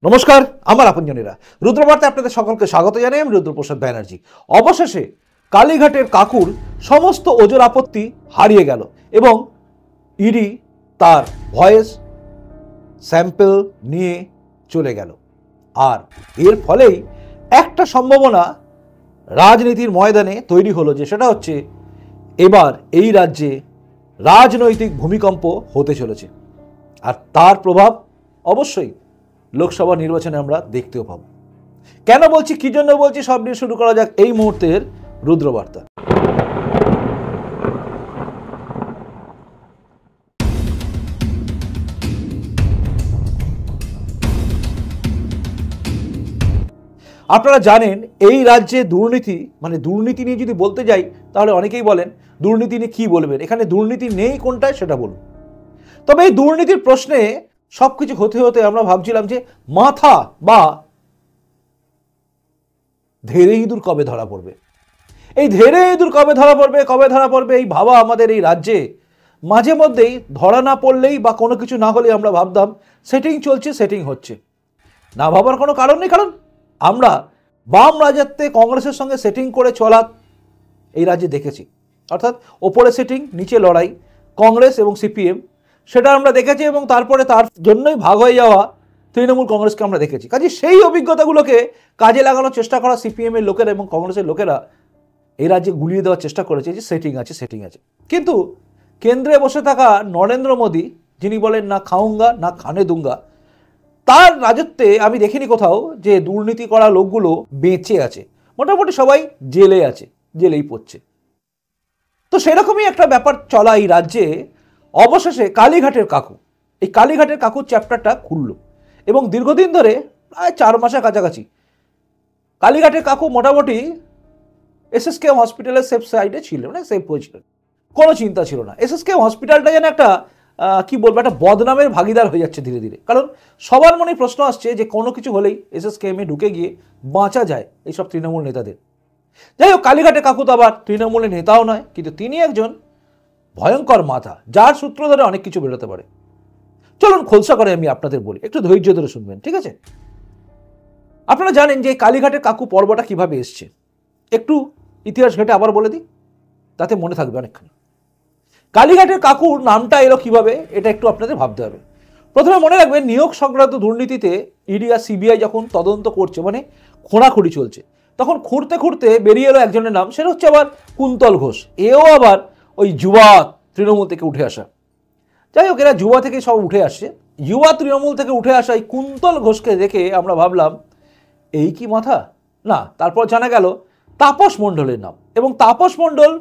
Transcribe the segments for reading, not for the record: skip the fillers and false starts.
নমস্কার, আমার আপনজনেরা রুদ্রবার্তে আপনাদের সকলকে স্বাগত জানাই। আমি রুদ্রপ্রসাদ ব্যানার্জি। অবশেষে কালীঘাটের কাকুর সমস্ত ওজর আপত্তি হারিয়ে গেল এবং ইডি তার ভয়েস স্যাম্পল নিয়ে চলে গেল। আর এর ফলেই একটা সম্ভাবনা রাজনীতির ময়দানে তৈরি হলো, যে সেটা হচ্ছে এবার এই রাজ্যে রাজনৈতিক ভূমিকম্প হতে চলেছে। আর তার প্রভাব অবশ্যই লোকসভা নির্বাচনে আমরা দেখতেও পাবো। কেন বলছি, কি জন্য বলছি, সব নিয়ে শুরু করা যাক এই মুহূর্তের রুদ্রবার্তা। আপনারা জানেন এই রাজ্যে দুর্নীতি, মানে দুর্নীতি নিয়ে যদি বলতে যাই তাহলে অনেকেই বলেন দুর্নীতি নিয়ে কি বলবেন, এখানে দুর্নীতি নেই কোনটায় সেটা বলুন। তবে এই দুর্নীতির প্রশ্নে সবকিছু হতে হতে আমরা ভাবছিলাম যে মাথা বা ধেড়ে ইঁদুর কবে ধরা পড়বে। এই ধেড়ে ইঁদুর কবে ধরা পড়বে এই ভাবা আমাদের এই রাজ্যে মাঝে মধ্যেই ধরা না পড়লেই বা কোনো কিছু না হলেই আমরা ভাবতাম সেটিং চলছে, সেটিং হচ্ছে। না ভাবার কোনো কারণ নেই, কারণ আমরা বাম রাজত্বে কংগ্রেসের সঙ্গে সেটিং করে চলা এই রাজ্যে দেখেছি। অর্থাৎ ওপরে সেটিং, নিচে লড়াই, কংগ্রেস এবং সিপিএম, সেটা আমরা দেখেছি এবং তারপরে তার জন্যই ভাগ হয়ে যাওয়া তৃণমূল কংগ্রেসকে আমরা দেখেছি। কাজে সেই অভিজ্ঞতাগুলোকে কাজে লাগানোর চেষ্টা করা সিপিএমের লোকেরা এবং কংগ্রেসের লোকেরা এই রাজ্যে গুলিয়ে দেওয়ার চেষ্টা করেছে যে সেটিং আছে। কিন্তু কেন্দ্রে বসে থাকা নরেন্দ্র মোদী, যিনি বলেন না খাউঙ্গা না খানে দুঙ্গা, তার রাজত্বে আমি দেখিনি কোথাও যে দুর্নীতি করা লোকগুলো বেঁচে আছে। মোটামুটি সবাই জেলে আছে, জেলেই পড়ছে। তো সেরকমই একটা ব্যাপার চলা এই রাজ্যে অবশেষে কালীঘাটের কাকু, এই কালীঘাটের কাকুর চ্যাপ্টারটা খুলল এবং দীর্ঘদিন ধরে প্রায় 4 মাসের কাছাকাছি কালীঘাটের কাকু মোটামুটি এসএসকে হসপিটালের সেফ সাইডে ছিল, মানে সেফ হয়েছিলেন, কোনো চিন্তা ছিল না। এসএসকে হসপিটালটা যেন একটা কি বলবো, একটা বদনামের ভাগিদার হয়ে যাচ্ছে ধীরে ধীরে। কারণ সবার মনে প্রশ্ন আসছে যে কোনো কিছু হলেই এসএসকেএমে ঢুকে গিয়ে বাঁচা যায় এইসব তৃণমূল নেতাদের। যাই হোক, কালীঘাটের কাকু তো আবার তৃণমূলের নেতাও নয়, কিন্তু তিনি একজন ভয়ঙ্কর মাথা, যার সূত্র ধরে অনেক কিছু বেরোতে পারে। চলুন খোলসা করে আমি আপনাদের বলি, একটু ধৈর্য ধরে শুনবেন, ঠিক আছে? আপনারা জানেন যে কালীঘাটের কাকু পর্বটা কিভাবে এসছে, একটু ইতিহাস ঘেটে আবার বলে দিই, তাতে মনে থাকবে অনেকখানি। কালীঘাটের কাকুর নামটা এলো কিভাবে, এটা একটু আপনাদের ভাবতে হবে। প্রথমে মনে রাখবেন, নিয়োগ সংক্রান্ত দুর্নীতিতে ইডি আর সিবিআই যখন তদন্ত করছে, মানে খোঁড়াখুঁড়ি চলছে, তখন খুঁড়তে খুঁড়তে বেরিয়ে এলো একজনের নাম, সেটা হচ্ছে আবার কুন্তল ঘোষ। এও আবার ওই যুবা তৃণমূল থেকে উঠে আসা। যাই হোক, এরা যুবা থেকে সব উঠে আসছে। যুবা তৃণমূল থেকে উঠে আসা এই কুন্তল ঘোষকে দেখে আমরা ভাবলাম এই কি মাথা না। তারপর জানা গেল তাপস মণ্ডলের নাম, এবং তাপস মণ্ডল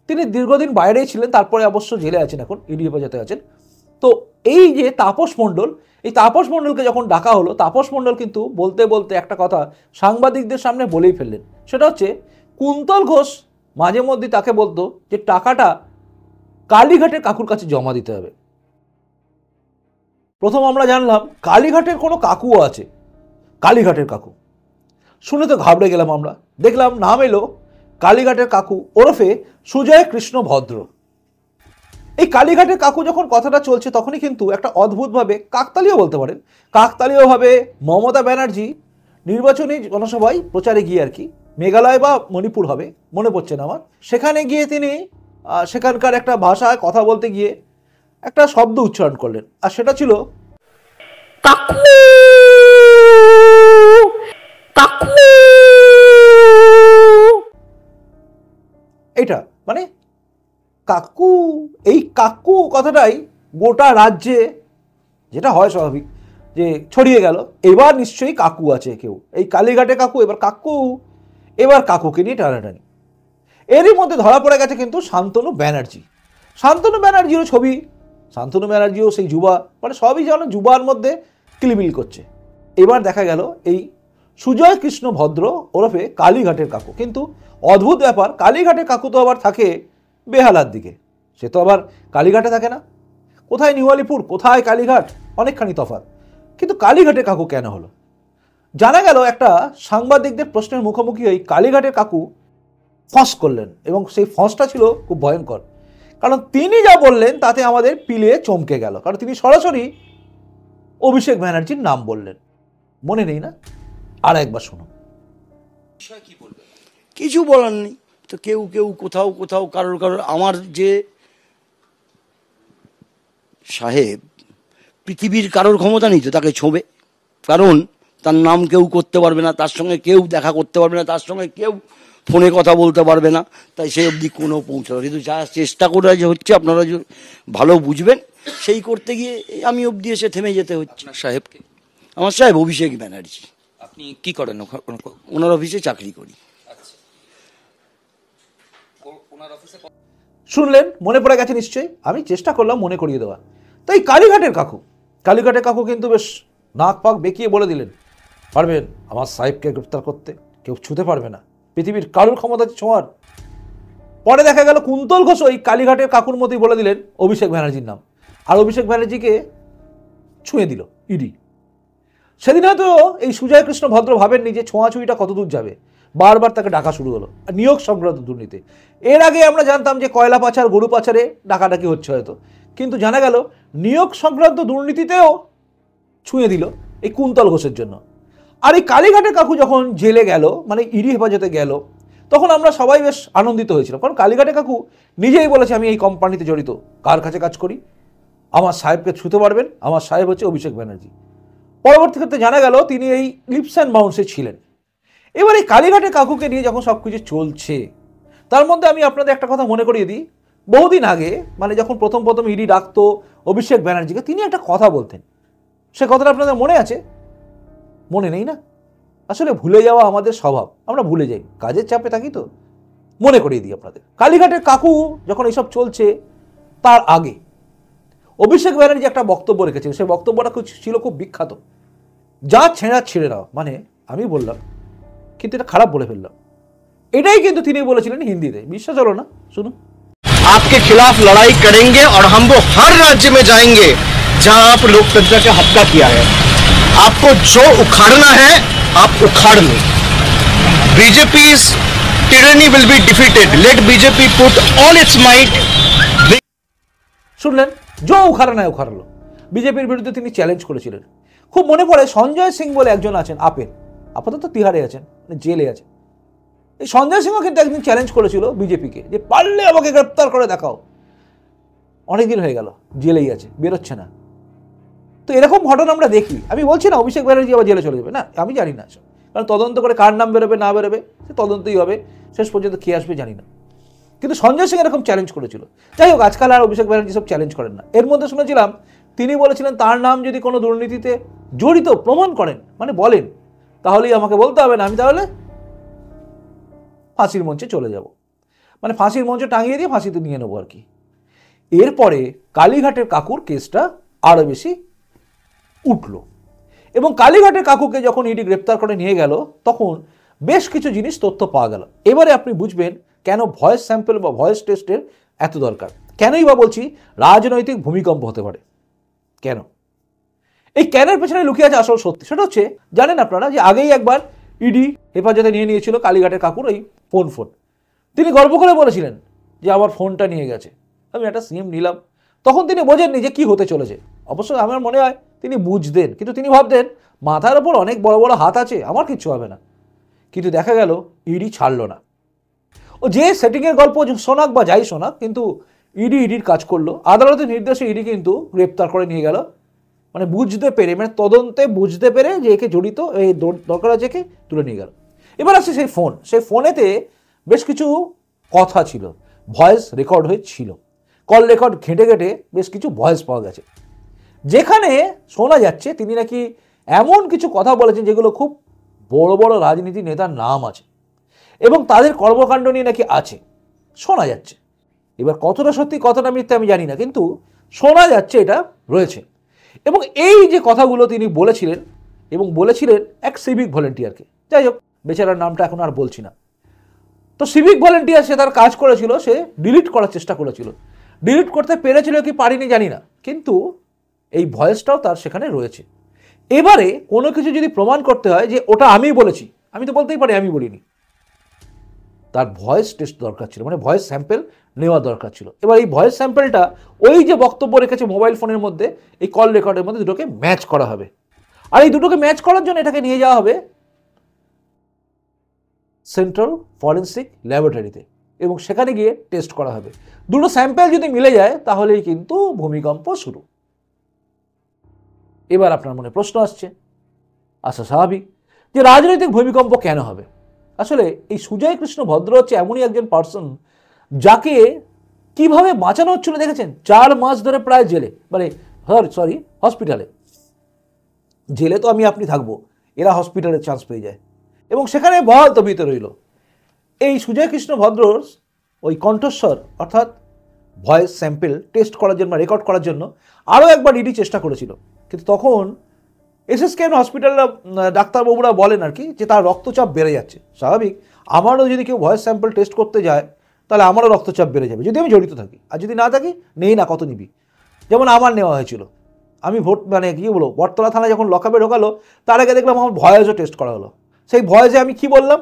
তিনি দীর্ঘদিন বাইরেই ছিলেন, তারপরে অবশ্য জেলে আছেন, এখন ইডি হেফাজতে আছেন। তো এই যে তাপস মণ্ডল, এই তাপস মণ্ডলকে যখন ডাকা হলো, তাপস মণ্ডল কিন্তু বলতে বলতে একটা কথা সাংবাদিকদের সামনে বলেই ফেললেন। সেটা হচ্ছে কুন্তল ঘোষ মাঝে মধ্যে তাকে বলতো যে টাকাটা কালীঘাটের কাকুর কাছে জমা দিতে হবে। প্রথম আমরা জানলাম কালীঘাটের কোনো কাকুও আছে। কালীঘাটের কাকু শুনে তো ঘাবড়ে গেলাম আমরা। দেখলাম নাম এলো কালীঘাটের কাকু ওরফে সুজয় কৃষ্ণ ভদ্র। এই কালীঘাটের কাকু যখন কথাটা চলছে, তখনই কিন্তু একটা অদ্ভুতভাবে, কাকতালীয় বলতে পারেন, কাকতালীয়ভাবে মমতা ব্যানার্জি নির্বাচনী জনসভায় প্রচারে গিয়ে, আর কি মেঘালয় বা মণিপুর হবে, মনে পড়ছে না আমার, সেখানে গিয়ে তিনি সেখানকার একটা ভাষায় কথা বলতে গিয়ে একটা শব্দ উচ্চারণ করলেন, আর সেটা ছিল কাকু কাকু। এইটা মানে কাকু, এই কাকু কথাটাই গোটা রাজ্যে, যেটা হয় স্বাভাবিক, যে ছড়িয়ে গেল এবার নিশ্চয়ই কাকু আছে কেউ, এই কালীঘাটে কাকু, এবার কাকু, এবার কাকুকে নিয়ে টানাটানি। এরই মধ্যে ধরা পড়ে গেছে কিন্তু শান্তনু ব্যানার্জি। শান্তনু ব্যানার্জিরও ছবি, শান্তনু ব্যানার্জিও সেই যুবা, মানে সবই যেন যুবার মধ্যে কিলিবিল করছে। এবার দেখা গেল এই সুজয় কৃষ্ণ ভদ্র ওরফে কালীঘাটের কাকু। কিন্তু অদ্ভুত ব্যাপার, কালীঘাটের কাকু তো আবার থাকে বেহালার দিকে, সে তো আবার কালীঘাটে থাকে না। কোথায় নিউ আলিপুর, কোথায় কালীঘাট, অনেকখানি তফাৎ। কিন্তু কালীঘাটের কাকু কেন হলো? জানা গেল একটা সাংবাদিকদের প্রশ্নের মুখোমুখি হয়ে কালীঘাটের কাকু ফস করলেন, এবং সেই ফসটা ছিল খুব ভয়ঙ্কর। কারণ তিনি যা বললেন তাতে আমাদের পিলে চমকে গেল, কারণ তিনি সরাসরি অভিষেক ব্যানার্জির নাম বললেন। মনে নেই না? আর একবার শোনো। কিছু বলার নেই তো, কেউ কেউ কোথাও কোথাও কারোর আমার যে সাহেব পৃথিবীর কারোর ক্ষমতা নেই তো তাকে ছোঁবে, কারণ তার নাম কেউ করতে পারবে না, তার সঙ্গে কেউ দেখা করতে পারবে না, তার সঙ্গে কেউ ফোনে কথা বলতে পারবে না, তাই সেই অবধি কোনো পৌঁছাবে। কিন্তু যা চেষ্টা করে যে হচ্ছে আপনারা ভালো বুঝবেন, সেই করতে গিয়ে আমি অবধি এসে থেমে যেতে হচ্ছে। সাহেবকে, আমার সাহেব অভিষেক ব্যানার্জি। আপনি কি করেন? ওনার অফিসে চাকরি করি। শুনলেন, মনে পড়ে গেছে নিশ্চয়ই। আমি চেষ্টা করলাম মনে করিয়ে দেওয়া। তাই কালীঘাটের কাকু কিন্তু বেশ নাক পাক বেঁকিয়ে বলে দিলেন, পারবেন আমার সাহেবকে গ্রেফতার করতে? কেউ ছুঁতে পারবে না, পৃথিবীর কারোর ক্ষমতা ছোঁয়ার। পরে দেখা গেল কুন্তল ঘোষ ওই কালীঘাটের কাকুর মতোই বলে দিলেন অভিষেক ব্যানার্জির নাম, আর অভিষেক ব্যানার্জিকে ছুঁয়ে দিল ইডি। সেদিন হয়তো এই সুজয় কৃষ্ণ ভদ্র ভাবেননি যে ছোঁয়াছুঁইটা কত দূর যাবে, বারবার তাকে ডাকা শুরু হলো। নিয়োগ সংক্রান্ত দুর্নীতি, এর আগে আমরা জানতাম যে কয়লা পাচার, গরু পাচারে ডাকাডাকি হচ্ছে হয়তো, কিন্তু জানা গেল নিয়োগ সংক্রান্ত দুর্নীতিতেও ছুঁয়ে দিল এই কুন্তল ঘোষের জন্য। আর এই কালীঘাটের কাকু যখন জেলে গেল, মানে ইডি হেফাজতে গেল, তখন আমরা সবাই বেশ আনন্দিত হয়েছিলাম, কারণ কালীঘাটের কাকু নিজেই বলেছে আমি এই কোম্পানিতে জড়িত, কার কাছে কাজ করি, আমার সাহেবকে ছুঁতে পারবেন, আমার সাহেব হচ্ছে অভিষেক ব্যানার্জি। পরবর্তী ক্ষেত্রে জানা গেল তিনি এই লিপস অ্যান্ড বাউন্সে ছিলেন। এবার এই কালীঘাটের কাকুকে নিয়ে যখন সব কিছু চলছে, তার মধ্যে আমি আপনাদের একটা কথা মনে করিয়ে দিই। বহুদিন আগে, মানে যখন প্রথম ইডি ডাকতো অভিষেক ব্যানার্জিকে, তিনি একটা কথা বলতেন। সে কথাটা আপনাদের মনে আছে? মনে নেই না? আসলে ভুলে যাওয়া আমাদের স্বভাব, আমরা ভুলে যাই, কাজের চাপে থাকি তো। মনে করিয়ে দিই আপনাদের, কালীঘাটের কাকু যখন এইসব চলছে তার আগে অভিষেক ব্যানার্জি একটা বক্তব্য রেখেছেন। সেই বক্তব্যটা ছিল খুব বিখ্যাত, যা ছেঁড়া ছিঁড়ে নাও। মানে আমি বললাম, কিন্তু এটা খারাপ বলে ফেললাম। এটাই কিন্তু তিনি বলেছিলেন হিন্দিতে, বিশ্বাস হলো না? শুনুন। आपके खिलाफ लड़ाई करेंगे और हम वो हर राज्य में जाएंगे जहां आप लोकतंत्र का हत्या किया है। आपको जो उखाड़ना है आप उखाड़ लो। BJP tyranny will be defeated. Let BJP put all its might. শুনলেন, জো উখাড়লো। বিজেপির বিরুদ্ধে তিনি চ্যালেঞ্জ করেছিলেন। খুব মনে পড়ে সঞ্জয় সিং বলে একজন আছেন, আপাতত তিহারে আছেন, মানে জেলে আছেন। এই সঞ্জয় সিংও কিন্তু একদিন চ্যালেঞ্জ করেছিল বিজেপিকে, যে পারলে আমাকে গ্রেপ্তার করে দেখাও। অনেকদিন হয়ে গেল জেলেই আছে, বেরোচ্ছে না। তো এরকম ঘটনা আমরা দেখি। আমি বলছি না অভিষেক ব্যানার্জি আবার জেলে চলে যাবে, না, আমি জানি না, কারণ তদন্ত করে কার নাম বেরোবে না বেরোবে সে তদন্তই হবে, শেষ পর্যন্ত কে আসবে জানি না। কিন্তু সঞ্জয় সিং এরকম চ্যালেঞ্জ করেছিল। যাই হোক, আজকাল আর অভিষেক ব্যানার্জি সব চ্যালেঞ্জ করেন না। এর মধ্যে শুনেছিলাম তিনি বলেছিলেন তার নাম যদি কোনো দুর্নীতিতে জড়িত প্রমাণ করেন, মানে বলেন, তাহলেই আমাকে বলতে হবে না, আমি তাহলে ফাঁসির মঞ্চে চলে যাব, মানে ফাঁসির মঞ্চে টাঙিয়ে দিয়ে ফাঁসিতে নিয়ে নেবো আর কি। এরপরে কালীঘাটের কাকুর কেসটা আরো বেশি উঠল, এবং কালীঘাটের কাকুকে যখন ইডি গ্রেপ্তার করে নিয়ে গেল, তখন বেশ কিছু জিনিস তথ্য পাওয়া গেল। এবারে আপনি বুঝবেন কেন ভয়েস স্যাম্পল বা ভয়েস টেস্টের এত দরকার, কেনই বা বলছি রাজনৈতিক ভূমিকম্প হতে পারে। কেন? এই ক্যানের পেছনে লুকিয়ে আছে আসল সত্যি। সেটা হচ্ছে, জানেন আপনারা যে আগেই একবার ইডি হেফাজতে নিয়ে নিয়েছিল কালীঘাটের কাকুর ওই ফোন। তিনি গর্ব করে বলেছিলেন যে আমার ফোনটা নিয়ে গেছে, আমি একটা সিম নিলাম। তখন তিনি বোঝেননি যে কি হতে চলেছে। অবশ্য আমার মনে হয় তিনি বুঝতেন, কিন্তু তিনি ভাবতেন মাথার ওপর অনেক বড় বড় হাত আছে, আমার কিচ্ছু হবে না। কিন্তু দেখা গেল ইডি ছাড়ল না। ও যে সেটিংয়ের গল্প শোনাক বা যাই শোনাক, কিন্তু ইডির কাজ করলো। আদালতের নির্দেশে ইডি কিন্তু গ্রেপ্তার করে নিয়ে গেল, মানে বুঝতে পেরে, মানে তদন্তে বুঝতে পেরে যে একে জড়িত, এই দরকার আছে একে তুলে নিয়ে গেল। এবার আসছে সেই ফোনেতে বেশ কিছু কথা ছিল, ভয়েস রেকর্ড হয়েছিল, কল রেকর্ড ঘেঁটে বেশ কিছু ভয়েস পাওয়া গেছে, যেখানে শোনা যাচ্ছে তিনি নাকি এমন কিছু কথা বলেছেন যেগুলো খুব বড় বড় রাজনীতি নেতার নাম আছে এবং তাদের কর্মকাণ্ড নিয়ে নাকি আছে, শোনা যাচ্ছে। এবার কতটা সত্যি কতটা মিথ্যা আমি জানি না, কিন্তু শোনা যাচ্ছে এটা রয়েছে। এবং এই যে কথাগুলো তিনি বলেছিলেন, এবং বলেছিলেন এক সিভিক ভলেন্টিয়ারকে, যাই হোক বেচারার নামটা এখন আর বলছি না। তো সিভিক ভলেন্টিয়ার সে তার কাজ করেছিল, সে ডিলিট করার চেষ্টা করেছিল, ডিলিট করতে পেরেছিল কি পারিনি জানি না, কিন্তু এই ভয়েসটাও তার সেখানে রয়েছে। এবারে কোনো কিছু যদি প্রমাণ করতে হয় যে ওটা আমি বলেছি, আমি তো বলতেই পারি আমি বলিনি, তার ভয়েস টেস্ট দরকার ছিল, মানে ভয়েস স্যাম্পল নেওয়া দরকার ছিল। এবার এই ভয়েস স্যাম্পলটা ওই যে বক্তব্য রেখেছে মোবাইল ফোনের মধ্যে, এই কল রেকর্ডের মধ্যে দুটোকে ম্যাচ করা হবে। আর এই দুটোকে ম্যাচ করার জন্য এটাকে নিয়ে যাওয়া হবে সেন্ট্রাল ফরেন্সিক ল্যাবরেটরিতে এবং সেখানে গিয়ে টেস্ট করা হবে। দুটো স্যাম্পেল যদি মিলে যায় তাহলেই কিন্তু ভূমিকম্প শুরু। এবার আপনার মনে প্রশ্ন আসছে, আচ্ছা স্বাভাবিক, যে রাজনৈতিক ভূমিকম্প কেন হবে? আসলে এই সুজয় কৃষ্ণ ভদ্র হচ্ছে এমনই একজন পার্সন যাকে কিভাবে বাঁচানো হচ্ছিল দেখেছেন? 4 মাস ধরে প্রায় জেলে, মানে সরি হসপিটালে। জেলে তো আপনি থাকবো, এরা হসপিটালে চান্স পেয়ে যায় এবং সেখানে বহাল তবিতে রইল। এই সুজয় কৃষ্ণ ভদ্রর ওই কণ্ঠস্বর অর্থাৎ ভয়েস স্যাম্পেল টেস্ট করার জন্য, রেকর্ড করার জন্য আরও একবার ইডি চেষ্টা করেছিল, কিন্তু তখন এসএসকেএম হসপিটালরা ডাক্তারবাবুরা বলেন আর কি যে তার রক্তচাপ বেড়ে যাচ্ছে। স্বাভাবিক, আমারও যদি কেউ ভয়েস স্যাম্পল টেস্ট করতে যায় তাহলে আমারও রক্তচাপ বেড়ে যাবে যদি আমি জড়িত থাকি, আর যদি না থাকি নেই না, কত নিবি। যেমন আমার নেওয়া হয়েছিল, আমি কী বলবো, বটতলা থানায় যখন লকআপে ঢোকালো তার আগে দেখলাম আমার ভয়েসও টেস্ট করা হলো। সেই ভয়েসে আমি কি বললাম?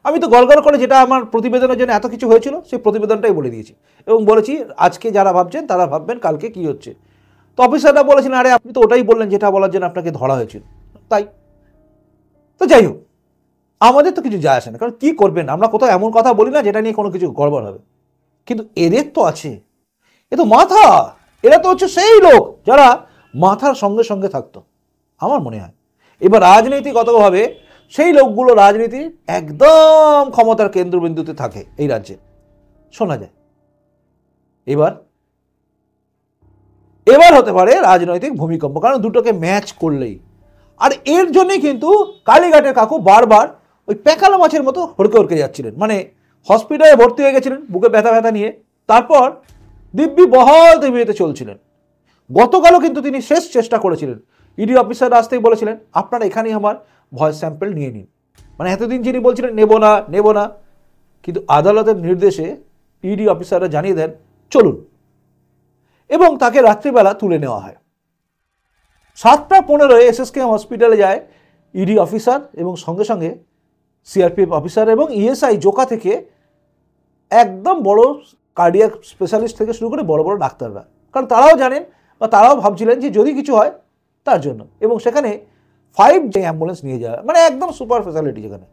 আমি তো গড়গড় করে যেটা আমার প্রতিবেদনের জন্য এত কিছু হয়েছিল সেই প্রতিবেদনটাই বলে দিয়েছি এবং বলেছি আজকে যারা ভাবছেন তারা ভাববেন কালকে কি হচ্ছে। তো অফিসাররা বলেছিলেন আরে আপনি তো ওটাই বললেন যেটা বলার জন্য আপনাকে ধরা হয়েছিল। তাই তো যাই হোক, আমাদের তো কিছু যায় আসে না, কারণ কী করবেন, আমরা কোথাও এমন কথা বলি না যেটা নিয়ে কোনো কিছু গড়বড় হবে। কিন্তু এদের তো আছে, এ তো মাথা, এরা তো হচ্ছে সেই লোক যারা মাথার সঙ্গে সঙ্গে থাকতো আমার মনে হয়। এবার রাজনৈতিকগতভাবে সেই লোকগুলো রাজনীতির একদম ক্ষমতার কেন্দ্রবিন্দুতে থাকে এই রাজ্যে, শোনা যায়। এবার হতে পারে রাজনৈতিক ভূমিকম্প, কারণ দুটোকে ম্যাচ করলেই। আর এর জন্যই কিন্তু কালীঘাটের কাকু বারবার ওই প্যাকালো মাছের মতো হড়কে যাচ্ছিলেন, মানে হসপিটালে ভর্তি হয়ে গেছিলেন বুকে ব্যথা নিয়ে, তারপর দিব্যি বহাল তবিয়তে চলছিলেন। গতকালও কিন্তু তিনি শেষ চেষ্টা করেছিলেন, ইডি অফিসার আসতেই বলেছিলেন আপনারা এখানেই আমার ভয়েস স্যাম্পল নিয়ে নিন, মানে এতদিন যিনি বলছিলেন নেব না, কিন্তু আদালতের নির্দেশে ইডি অফিসাররা জানিয়ে দেন চলুন, এবং তাকে রাত্রিবেলা তুলে নেওয়া হয়। 7:15 এসএসকেএম হসপিটালে যায় ইডি অফিসার এবং সঙ্গে সঙ্গে সিআরপিএফ অফিসার এবং ইএসআই জোকা থেকে একদম বড় কার্ডিয়াক স্পেশালিস্ট থেকে শুরু করে বড় বড় ডাক্তাররা, কারণ তারাও জানেন বা তারাও ভাবছিলেন যে যদি কিছু হয় তার জন্য, এবং সেখানে 5 যে অ্যাম্বুলেন্স নিয়ে যাওয়া, মানে একদম সুপার ফ্যাসিলিটি যেখানে।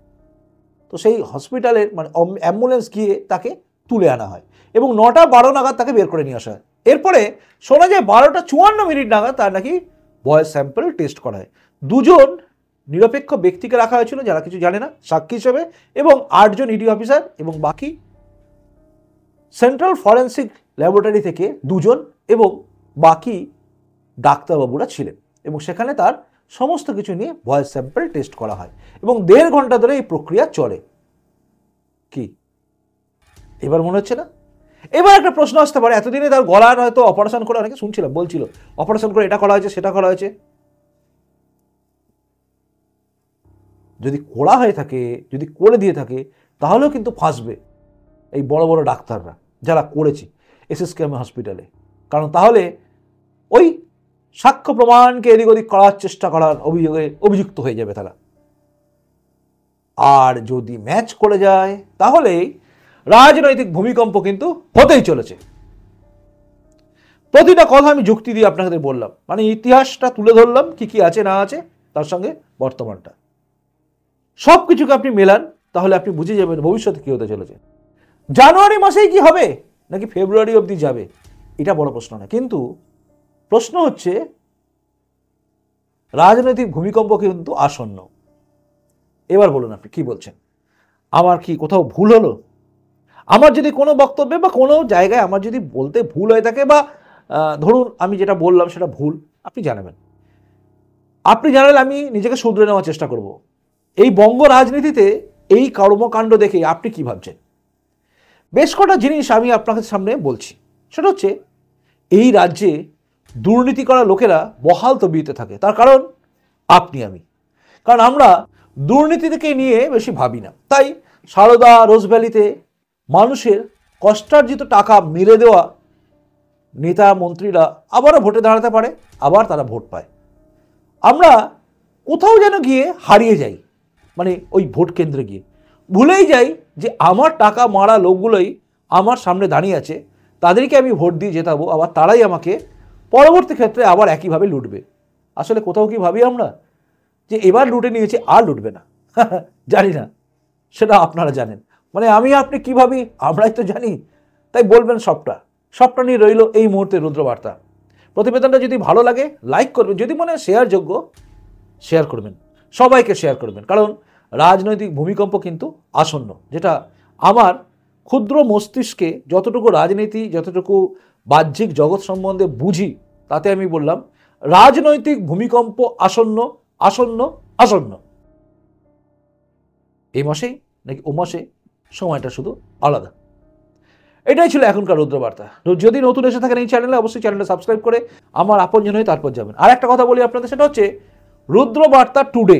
তো সেই হসপিটালের মানে অ্যাম্বুলেন্স গিয়ে তাকে তুলে আনা হয় এবং 9:12 নাগাদ তাকে বের করে নিয়ে আসা হয়। এরপরে শোনা যায় 12:54 নাগাদ তার নাকি ভয়েস স্যাম্পল টেস্ট করা হয়। 2জন নিরপেক্ষ ব্যক্তিকে রাখা হয়েছিল যারা কিছু জানে না সাক্ষী হিসেবে, এবং 8 জন ইডি অফিসার এবং বাকি সেন্ট্রাল ফরেন্সিক ল্যাবরেটরি থেকে 2 জন এবং বাকি ডাক্তারবাবুরা ছিলেন, এবং সেখানে তার সমস্ত কিছু নিয়ে ভয়েস স্যাম্পল টেস্ট করা হয় এবং 1.5 ঘন্টা ধরে এই প্রক্রিয়া চলে। কি এবার মনে হচ্ছে না? এবার একটা প্রশ্ন আসতে পারে, এতদিনে তার গলার হয়তো অপারেশন করে, অনেকে শুনছিলাম বলছিল অপারেশন করে এটা করা হয়েছে সেটা করা হয়েছে। যদি করা হয়ে থাকে, যদি করে দিয়ে থাকে, তাহলেও কিন্তু ফাঁসবে এই বড় বড় ডাক্তাররা যারা করেছে এসএসকেএম হসপিটালে, কারণ তাহলে ওই সাক্ষ্য প্রমাণকে এদিক ওদিক করার চেষ্টা করার অভিযোগে অভিযুক্ত হয়ে যাবে তারা। আর যদি ম্যাচ করে যায় তাহলে রাজনৈতিক ভূমিকম্প কিন্তু হতেই চলেছে। প্রতিটা কথা আমি যুক্তি দিয়ে আপনাদের বললাম, মানে ইতিহাসটা তুলে ধরলাম কি কি আছে না আছে, তার সঙ্গে বর্তমানটা সব কিছুকে আপনি মেলান, তাহলে আপনি বুঝে যাবেন ভবিষ্যতে কি হতে চলেছে। জানুয়ারি মাসেই কি হবে নাকি ফেব্রুয়ারি অবধি যাবে, এটা বড় প্রশ্ন না, কিন্তু প্রশ্ন হচ্ছে রাজনৈতিক ভূমিকম্প কিন্তু আসন্ন। এবার বলুন আপনি কি বলছেন? আমার কি কোথাও ভুল হলো? আমার যদি কোনো বক্তব্যে বা কোনো জায়গায় আমার যদি বলতে ভুল হয়ে থাকে, বা ধরুন আমি যেটা বললাম সেটা ভুল, আপনি জানাবেন। আপনি জানালে আমি নিজেকে শুধরে নেওয়ার চেষ্টা করব। এই বঙ্গ রাজনীতিতে এই কর্মকাণ্ড দেখে আপনি কি ভাবছেন? বেশ কটা জিনিস আমি আপনাদের সামনে বলছি। সেটা হচ্ছে এই রাজ্যে দুর্নীতি করা লোকেরা বহাল তবিয়তে থাকে, তার কারণ আপনি আমি, কারণ আমরা দুর্নীতি থেকে নিয়ে বেশি ভাবি না। তাই সারদা রোজভ্যালিতে মানুষের কষ্টার্জিত টাকা মেরে দেওয়া নেতা মন্ত্রীরা আবারও ভোটে দাঁড়াতে পারে, আবার তারা ভোট পায়। আমরা কোথাও যেন গিয়ে হারিয়ে যাই, মানে ওই ভোট কেন্দ্রে গিয়ে ভুলেই যাই যে আমার টাকা মারা লোকগুলোই আমার সামনে দাঁড়িয়ে আছে, তাদেরকে আমি ভোট দিয়ে জেতাবো, আবার তারাই আমাকে পরবর্তী ক্ষেত্রে আবার একইভাবে লুটবে। আসলে কোথাও কি ভাবি আমরা যে এবার লুটে নিয়েছে আর লুটবে না? জানি না, সেটা আপনারা জানেন। মানে আমি আপনি কী ভাবি আমরাই তো জানি, তাই বলবেন সবটা নিয়ে রইল এই মুহূর্তে রুদ্রবার্তা। প্রতিবেদনটা যদি ভালো লাগে লাইক করবেন, যদি মনে হয় শেয়ার যোগ্য শেয়ার করবেন, সবাইকে শেয়ার করবেন, কারণ রাজনৈতিক ভূমিকম্প কিন্তু আসন্ন। যেটা আমার ক্ষুদ্র মস্তিষ্কে যতটুকু রাজনীতি, যতটুকু বাহ্যিক জগৎ সম্বন্ধে বুঝি, তাতে আমি বললাম রাজনৈতিক ভূমিকম্প আসন্ন আসন্ন আসন্ন। এই মাসেই নাকি ও মাসে, সময়টা শুধু আলাদা। এটাই ছিল এখনকার রুদ্রবার্তা। যদি নতুন এসে থাকেন এই চ্যানেলে, অবশ্যই চ্যানেলটা সাবস্ক্রাইব করে আমার আপনজন হয়ে তারপর যাবেন। আর একটা কথা বলি আপনাদের, সেটা হচ্ছে রুদ্রবার্তা টুডে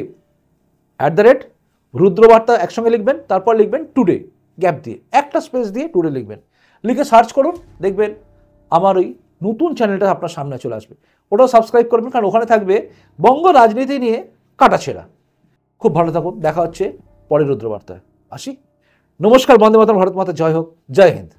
@রুদ্রবার্তা একসঙ্গে লিখবেন, তারপর লিখবেন টুডে, গ্যাপ দিয়ে, একটা স্পেস দিয়ে টুডে লিখবেন, লিখে সার্চ করুন, দেখবেন আমার ওই নতুন চ্যানেলটা আপনার সামনে চলে আসবে। ওটাও সাবস্ক্রাইব করবেন, কারণ ওখানে থাকবে বঙ্গ রাজনীতি নিয়ে কাটাছেঁড়া। খুব ভালো থাকুন, দেখা হচ্ছে পরের রুদ্রবার্তায়। আসি, নমস্কার, বন্দে মাতরম, ভারত মাতা জয় হোক, জয় হিন্দ।